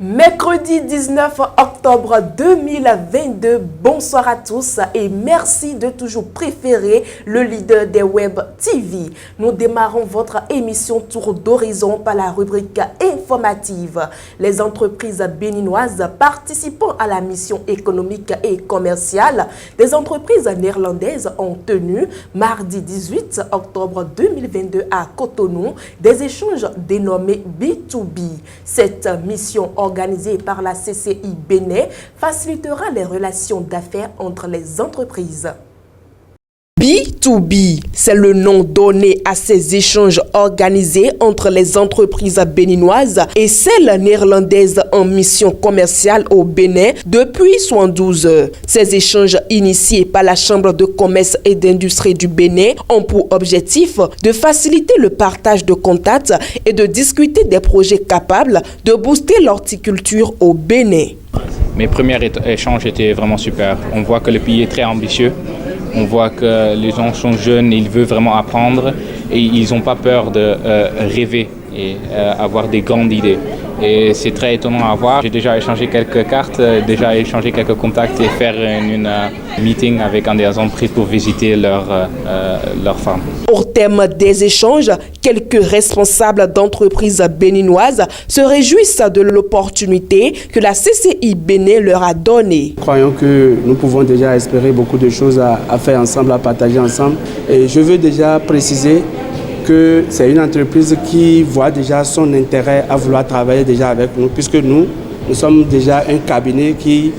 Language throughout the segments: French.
Mercredi 19 octobre 2022, bonsoir à tous et merci de toujours préférer le leader des Web TV. Nous démarrons votre émission Tour d'Horizon par la rubrique informative. Les entreprises béninoises participant à la mission économique et commerciale des entreprises néerlandaises ont tenu mardi 18 octobre 2022 à Cotonou des échanges dénommés B2B. Cette mission organisée par la CCI Bénin facilitera les relations d'affaires entre les entreprises. B2B, c'est le nom donné à ces échanges organisés entre les entreprises béninoises et celles néerlandaises en mission commerciale au Bénin depuis 72. Ces échanges initiés par la Chambre de commerce et d'industrie du Bénin ont pour objectif de faciliter le partage de contacts et de discuter des projets capables de booster l'horticulture au Bénin. Mes premiers échanges étaient vraiment super. On voit que le pays est très ambitieux. On voit que les gens sont jeunes, ils veulent vraiment apprendre et ils n'ont pas peur de rêver et avoir des grandes idées. Et c'est très étonnant à voir. J'ai déjà échangé quelques cartes, déjà échangé quelques contacts et faire une meeting avec un des entreprises pour visiter leur farm. Au terme des échanges, quelques responsables d'entreprises béninoises se réjouissent de l'opportunité que la CCI Bénin leur a donnée. Croyons que nous pouvons déjà espérer beaucoup de choses à faire ensemble, à partager ensemble. Et je veux déjà préciser que c'est une entreprise qui voit déjà son intérêt à vouloir travailler déjà avec nous, puisque nous sommes déjà un cabinet qui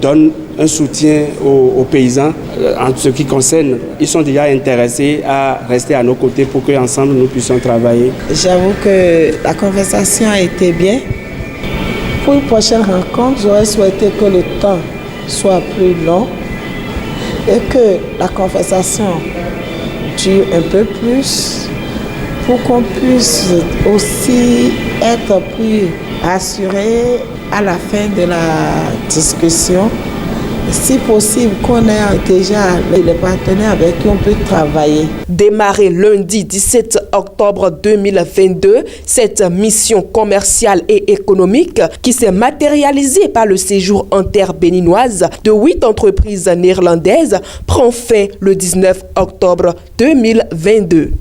donne un soutien aux paysans en ce qui concerne. Ils sont déjà intéressés à rester à nos côtés pour qu'ensemble nous puissions travailler. J'avoue que la conversation a été bien. Pour une prochaine rencontre, j'aurais souhaité que le temps soit plus long et que la conversation dure un peu plus pour qu'on puisse aussi être plus assuré à la fin de la discussion. Si possible, qu'on ait déjà les partenaires avec qui on peut travailler. Démarré lundi 17 octobre 2022, cette mission commerciale et économique qui s'est matérialisée par le séjour interbéninoise de 8 entreprises néerlandaises prend fin le 19 octobre 2022.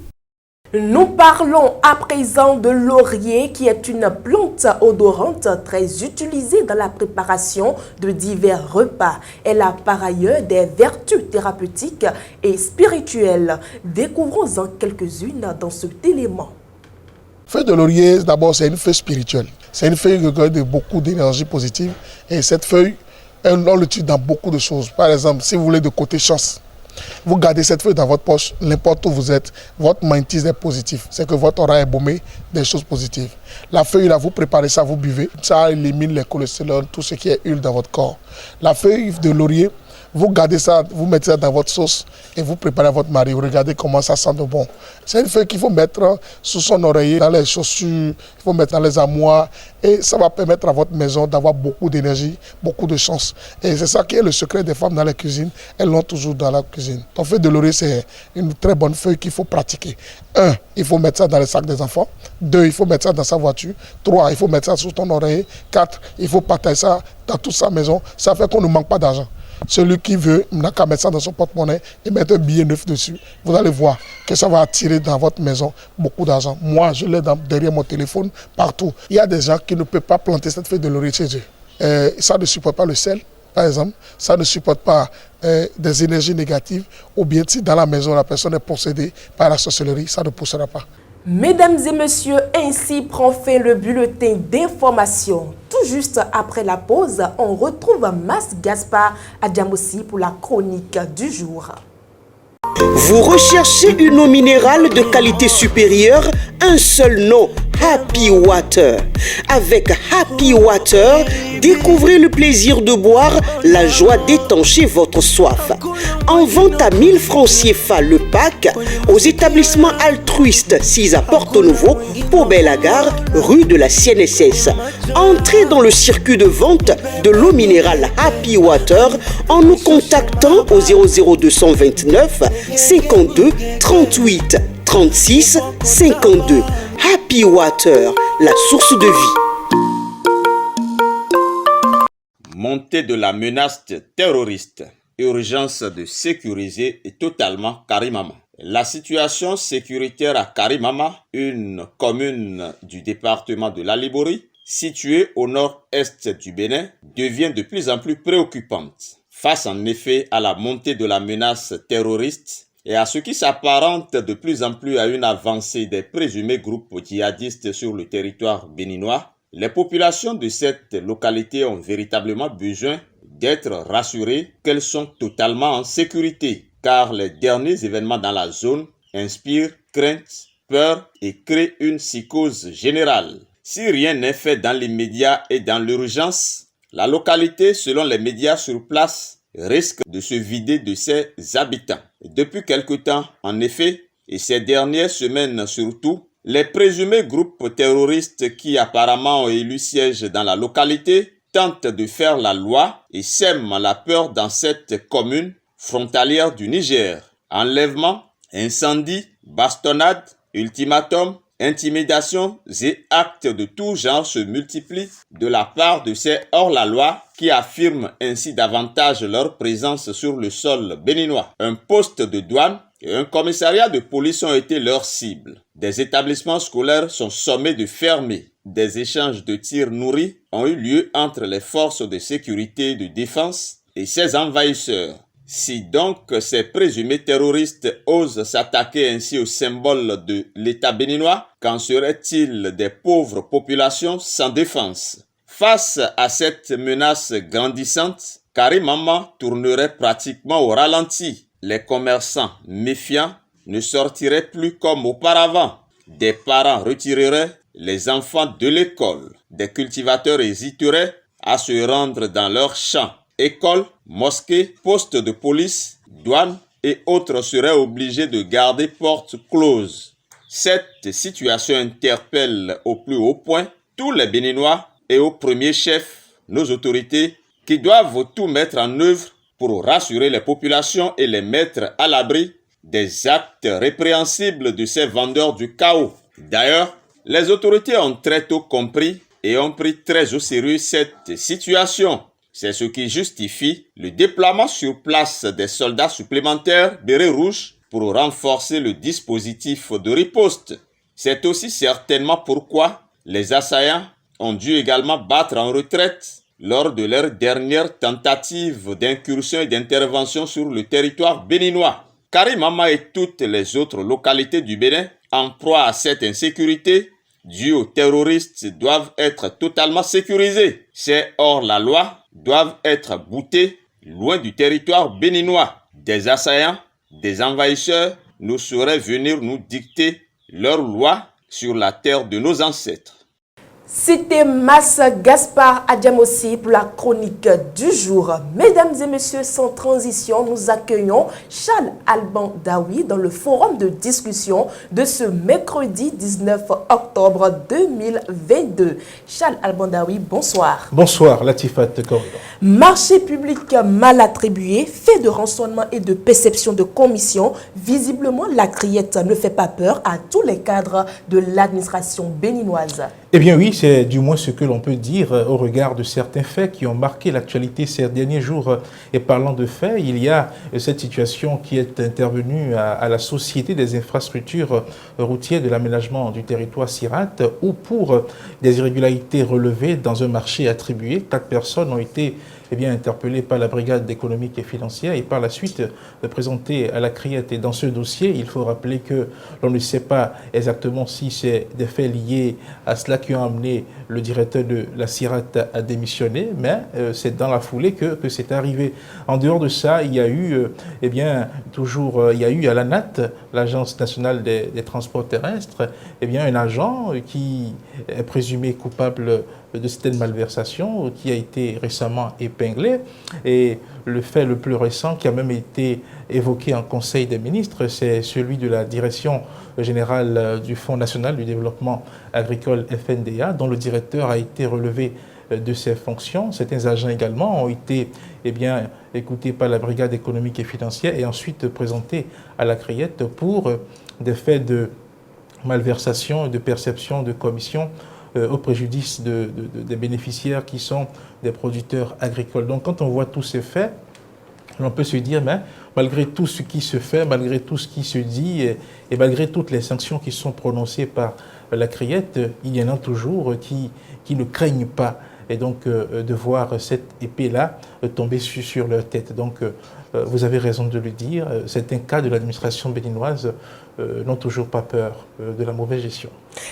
Nous parlons à présent de laurier qui est une plante odorante très utilisée dans la préparation de divers repas. Elle a par ailleurs des vertus thérapeutiques et spirituelles. Découvrons-en quelques-unes dans cet élément. Feuille de laurier, d'abord, c'est une feuille spirituelle. C'est une feuille qui recueille beaucoup d'énergie positive. Et cette feuille, on l'utilise dans beaucoup de choses. Par exemple, si vous voulez de côté chance, vous gardez cette feuille dans votre poche, n'importe où vous êtes, votre mindset est positif. C'est que votre aura est baumé des choses positives. La feuille, là, vous préparez ça, vous buvez. Ça élimine les cholestérol, tout ce qui est huile dans votre corps. La feuille de laurier, vous gardez ça, vous mettez ça dans votre sauce et vous préparez votre mari. Vous regardez comment ça sent de bon. C'est une feuille qu'il faut mettre sous son oreiller, dans les chaussures, il faut mettre dans les armoires et ça va permettre à votre maison d'avoir beaucoup d'énergie, beaucoup de chance. Et c'est ça qui est le secret des femmes dans la cuisine. Elles l'ont toujours dans la cuisine. Donc, feuille de laurier, c'est une très bonne feuille qu'il faut pratiquer. 1, il faut mettre ça dans le sac des enfants. 2, il faut mettre ça dans sa voiture. 3, il faut mettre ça sous ton oreiller. 4, il faut partager ça dans toute sa maison. Ça fait qu'on ne manque pas d'argent. Celui qui veut, n'a qu'à mettre ça dans son porte-monnaie et mettre un billet neuf dessus. Vous allez voir que ça va attirer dans votre maison beaucoup d'argent. Moi, je l'ai derrière mon téléphone, partout. Il y a des gens qui ne peuvent pas planter cette feuille de laurier chez eux. Ça ne supporte pas le sel, par exemple. Ça ne supporte pas des énergies négatives. Ou bien si dans la maison, la personne est possédée par la sorcellerie, ça ne poussera pas. Mesdames et messieurs, ainsi prend fin le bulletin d'information. Tout juste après la pause, on retrouve Mas Gaspard Adjamossi pour la chronique du jour. Vous recherchez une eau minérale de qualité supérieure, un seul nom, Happy Water. Avec Happy Water, découvrez le plaisir de boire, la joie d'étancher votre soif. En vente à 1000 francs CFA le pack, aux établissements altruistes 6 à Porto-Novo, Pau-Belle-Gare, rue de la CNSS. Entrez dans le circuit de vente de l'eau minérale Happy Water en nous contactant au 00229 52 38 36 52. Happy Water, la source de vie. Montée de la menace terroriste. Urgence de sécuriser totalement Karimama. La situation sécuritaire à Karimama, une commune du département de la Liborie, située au nord-est du Bénin, devient de plus en plus préoccupante. Face en effet à la montée de la menace terroriste et à ce qui s'apparente de plus en plus à une avancée des présumés groupes djihadistes sur le territoire béninois, les populations de cette localité ont véritablement besoin d'être rassurées qu'elles sont totalement en sécurité, car les derniers événements dans la zone inspirent crainte, peur et créent une psychose générale. Si rien n'est fait dans l'immédiat et dans l'urgence, la localité, selon les médias sur place, risque de se vider de ses habitants. Depuis quelque temps, en effet, et ces dernières semaines surtout, les présumés groupes terroristes qui apparemment ont élu siège dans la localité tentent de faire la loi et sèment la peur dans cette commune frontalière du Niger. Enlèvements, incendies, bastonnades, ultimatums, intimidations et actes de tout genre se multiplient de la part de ces hors-la-loi qui affirment ainsi davantage leur présence sur le sol béninois. Un poste de douane et un commissariat de police ont été leurs cibles. Des établissements scolaires sont sommés de fermer. Des échanges de tirs nourris ont eu lieu entre les forces de sécurité et de défense et ces envahisseurs. Si donc ces présumés terroristes osent s'attaquer ainsi au symbole de l'État béninois, qu'en serait-il des pauvres populations sans défense? Face à cette menace grandissante, Karimama tournerait pratiquement au ralenti. Les commerçants méfiants ne sortiraient plus comme auparavant. Des parents retireraient les enfants de l'école. Des cultivateurs hésiteraient à se rendre dans leurs champs. Écoles, mosquées, postes de police, douanes et autres seraient obligés de garder portes closes. Cette situation interpelle au plus haut point tous les Béninois et au premier chef nos autorités qui doivent tout mettre en œuvre pour rassurer les populations et les mettre à l'abri des actes répréhensibles de ces vendeurs du chaos. D'ailleurs, les autorités ont très tôt compris et ont pris très au sérieux cette situation. C'est ce qui justifie le déploiement sur place des soldats supplémentaires bérets rouges pour renforcer le dispositif de riposte. C'est aussi certainement pourquoi les assaillants ont dû également battre en retraite lors de leur dernière tentative d'incursion et d'intervention sur le territoire béninois. Karimama et toutes les autres localités du Bénin, en proie à cette insécurité due aux terroristes, doivent être totalement sécurisées. Ces hors-la-loi doivent être boutés loin du territoire béninois. Des assaillants, des envahisseurs nous sauraient venir nous dicter leurs lois sur la terre de nos ancêtres. C'était Mas Gaspard Adjamossi pour la chronique du jour. Mesdames et messieurs, sans transition, nous accueillons Charles Alban Daoui dans le forum de discussion de ce mercredi 19 octobre 2022. Charles Alban Daoui, bonsoir. Bonsoir, Latifat Corridor. Marché public mal attribué, fait de rançonnement et de perception de commission. Visiblement, la criette ne fait pas peur à tous les cadres de l'administration béninoise. Eh bien oui, c'est du moins ce que l'on peut dire au regard de certains faits qui ont marqué l'actualité ces derniers jours. Et parlant de faits, il y a cette situation qui est intervenue à la Société des infrastructures routières de l'aménagement du territoire SIRAT, où pour des irrégularités relevées dans un marché attribué, 4 personnes ont été interpellées par la brigade économique et financière et par la suite présentées à la criette. Et dans ce dossier, il faut rappeler que l'on ne sait pas exactement si c'est des faits liés à cela qui ont amené le directeur de la SIRAT à démissionner, mais c'est dans la foulée que c'est arrivé. En dehors de ça, il y a eu, il y a eu à l'ANAT, l'Agence nationale des transports terrestres, un agent qui est présumé coupable de certaines malversations, qui a été récemment épinglé. Et le fait le plus récent qui a même été évoqué en Conseil des ministres, c'est celui de la direction générale du Fonds national du développement agricole FNDA, dont le directeur a été relevé de ses fonctions. Certains agents également ont été écoutés par la brigade économique et financière et ensuite présentés à la criette pour des faits de malversation et de perception de commission au préjudice des bénéficiaires qui sont des producteurs agricoles. Donc quand on voit tous ces faits, on peut se dire, mais malgré tout ce qui se fait, malgré tout ce qui se dit, et malgré toutes les sanctions qui sont prononcées par la criette, il y en a toujours qui ne craignent pas. Et donc de voir cette épée-là tomber sur leur tête. Donc vous avez raison de le dire, certains cas de l'administration béninoise n'ont toujours pas peur de la mauvaise gestion.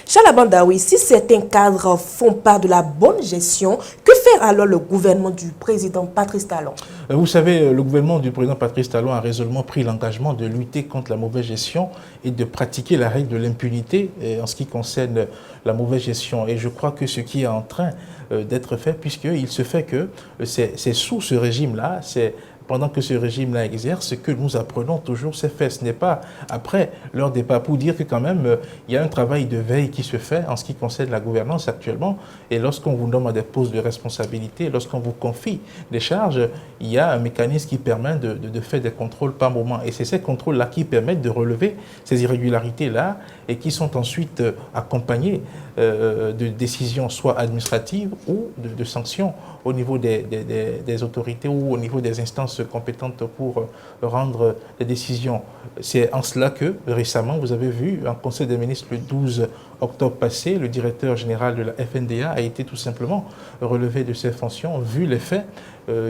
Chalabandaoui, si certains cadres font part de la bonne gestion, que faire alors le gouvernement du président Patrice Talon? Vous savez, le gouvernement du président Patrice Talon a résolument pris l'engagement de lutter contre la mauvaise gestion et de pratiquer la règle de l'impunité en ce qui concerne la mauvaise gestion. Et je crois que ce qui est en train d'être fait, puisqu'il se fait que c'est sous ce régime-là, c'est pendant que ce régime-là exerce, que nous apprenons toujours ces faits. Ce n'est pas après leur départ, pour dire que quand même, il y a un travail de veille qui se fait en ce qui concerne la gouvernance actuellement. Et lorsqu'on vous nomme à des postes de responsabilité, lorsqu'on vous confie des charges, il y a un mécanisme qui permet de faire des contrôles par moment. Et c'est ces contrôles-là qui permettent de relever ces irrégularités-là et qui sont ensuite accompagnés de décisions soit administratives ou de sanctions au niveau des autorités ou au niveau des instances compétentes pour rendre des décisions. C'est en cela que récemment, vous avez vu, en Conseil des ministres le 12 octobre passé, le directeur général de la FNDA a été tout simplement relevé de ses fonctions, vu les faits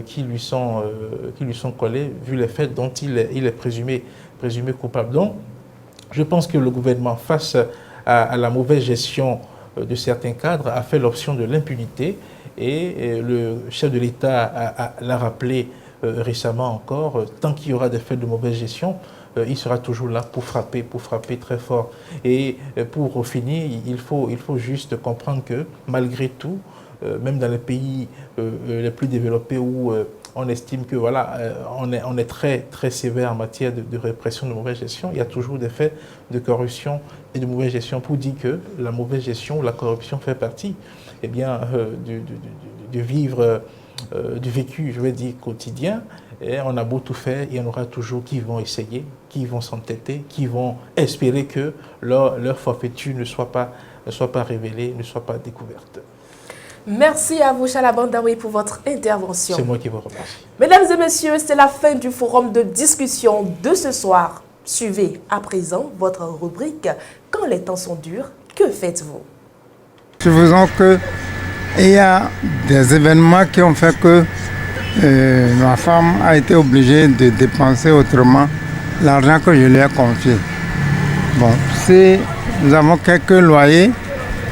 qui lui sont collés, vu les faits dont il est présumé coupable. Donc, je pense que le gouvernement, face à la mauvaise gestion de certains cadres, a fait l'option de l'impunité. Et le chef de l'État l'a rappelé récemment encore, tant qu'il y aura des faits de mauvaise gestion, il sera toujours là pour frapper très fort. Et pour finir, il faut juste comprendre que malgré tout, même dans les pays les plus développés où on estime que voilà, on est très, très sévère en matière de répression de mauvaise gestion, il y a toujours des faits de corruption et de mauvaise gestion, pour dire que la mauvaise gestion ou la corruption fait partie du vécu, je vais dire, quotidien. Et on a beau tout faire, il y en aura toujours qui vont essayer, qui vont s'entêter, qui vont espérer que leur forfaiture ne soit pas révélée, ne soit pas découverte. Merci à vous, Chalabandaoui, pour votre intervention. C'est moi qui vous remercie. Mesdames et messieurs, c'est la fin du forum de discussion de ce soir. Suivez à présent votre rubrique « Quand les temps sont durs, que faites-vous » Supposons qu'il y a des événements qui ont fait que ma femme a été obligée de dépenser autrement l'argent que je lui ai confié. Bon, si nous avons quelques loyers,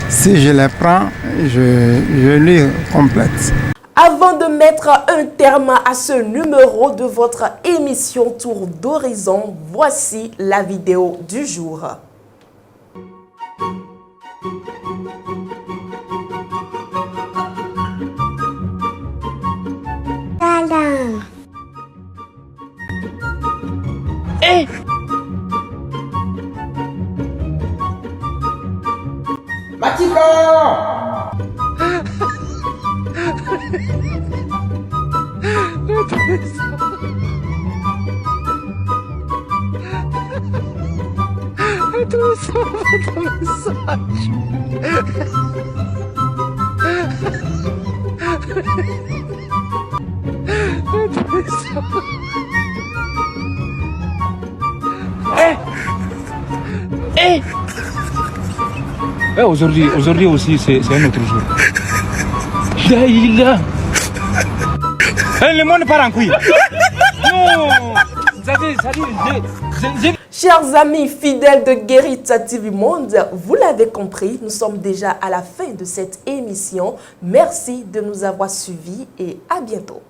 si je les prends, je lui complète. Avant de mettre un terme à ce numéro de votre émission Tour d'Horizon, voici la vidéo du jour. Hey! Matiko! Aujourd'hui aussi, c'est un autre jour. Le monde part en couille. Non. Chers amis fidèles de Guérita TV Monde, vous l'avez compris, nous sommes déjà à la fin de cette émission. Merci de nous avoir suivis et à bientôt.